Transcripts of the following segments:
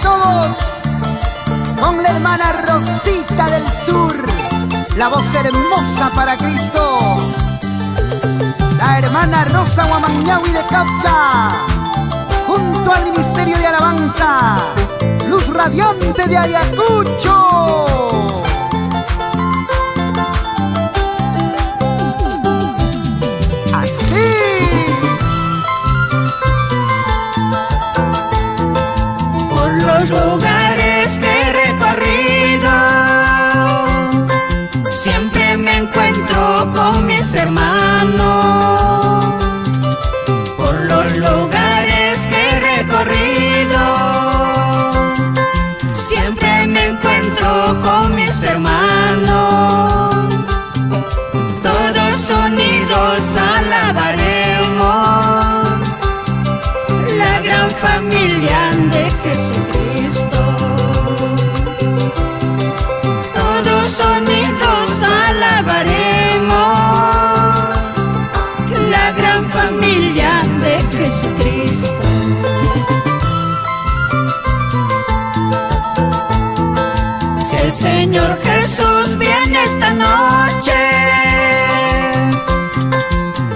todos con la hermana Rosita del Sur, la voz hermosa para Cristo. La hermana Rosa Guamañahui de Capcha, junto al Ministerio de Alabanza, Luz Radiante de Ayacucho. Así. Por los lugares que he recorrido, siempre me encuentro con mis hermanos. Por los lugares que he recorrido, siempre me encuentro con mis hermanos. Todos unidos alabaremos la gran familia de Jesucristo. Todos unidos alabaremos la gran familia de Jesucristo. Si el Señor Jesús viene esta noche,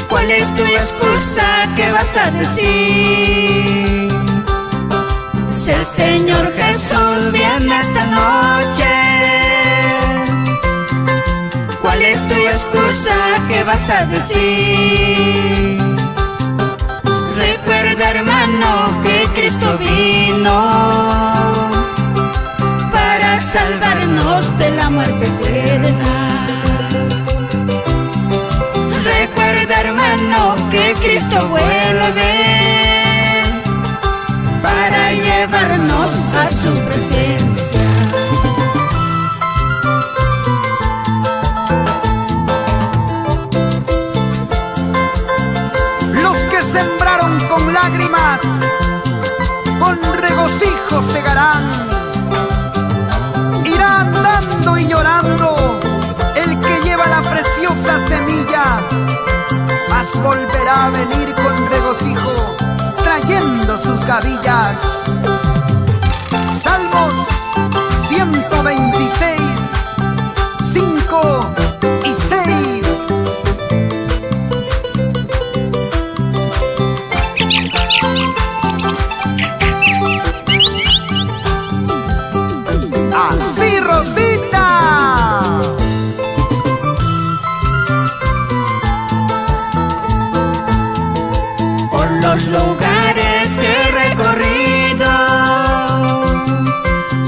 ¿cuál es tu excusa? ¿Qué vas a decir? Si el Señor Jesús viene esta noche, ¿cuál es tu excusa? ¿Qué vas a decir? Recuerda, hermano, que Cristo vino para salvarnos de la muerte eterna. Recuerda, hermano, que Cristo vuelve para llevarnos a su presencia. Los que sembraron con lágrimas, con regocijo segarán. Irá andando y llorando el que lleva la preciosa semilla, mas volverá a venir con regocijo, trayendo sus gavillas. Salmos 126, 5 y 6. Así, Rosita. Por los lugares que he recorrido,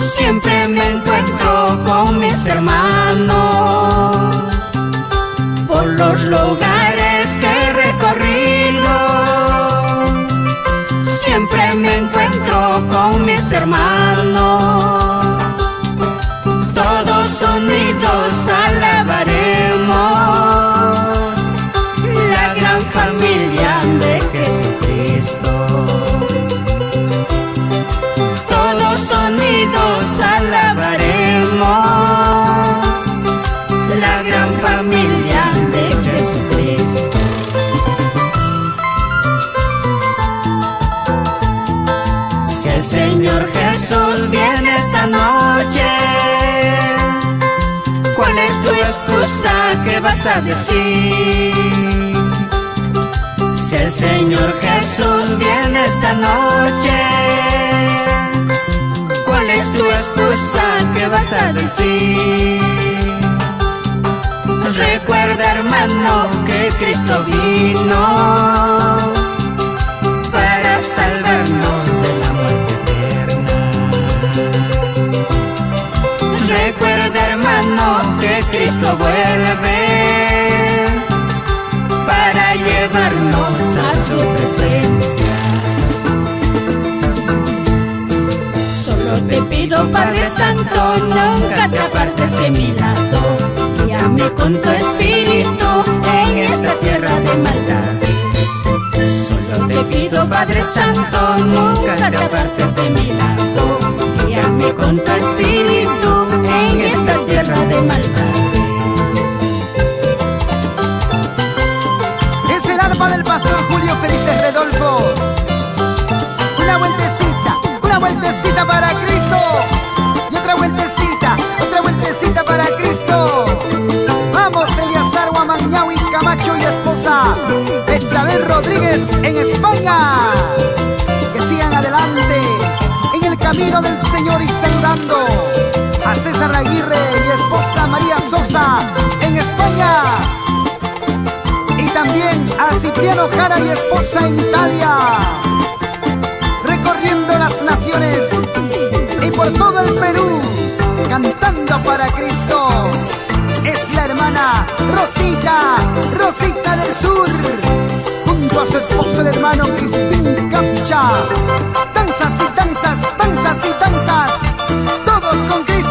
siempre me encuentro con mis hermanos. Por los lugares que he recorrido, siempre me encuentro con mis hermanos. Todos unidos alabaremos la gran familia de Jesucristo. Todos unidos alabaremos la gran familia de Jesucristo. Si el Señor Jesús viene esta noche, ¿cuál es tu excusa? ¿Qué vas a decir? Si el Señor Jesús viene esta noche, ¿cuál es tu excusa? ¿Qué vas a decir? Recuerda, hermano, que Cristo vino para salvarnos de la muerte eterna. Recuerda, hermano, que Cristo vuelve para llevarnos a su presencia. Solo te pido, Padre Santo, nunca te apartes de mi lado. Guíame con tu espíritu en esta tierra de maldad. Solo te pido, Padre Santo, nunca te apartes de mi lado. Guíame con tu espíritu en esta tierra de maldad. Es el arpa del pastor Julio Felices Redolfo. Una vueltecita para Cristo. Rodríguez en España. Que sigan adelante en el camino del Señor y saludando a César Aguirre y esposa María Sosa en España. Y también a Cipriano Jara y esposa en Italia. Recorriendo las naciones y por todo el Perú, cantando para Cristo. Es la hermana Rosita del Sur, junto a su esposo el hermano Cristín Capcha. Danzas y danzas, danzas y danzas, todos con Cristo.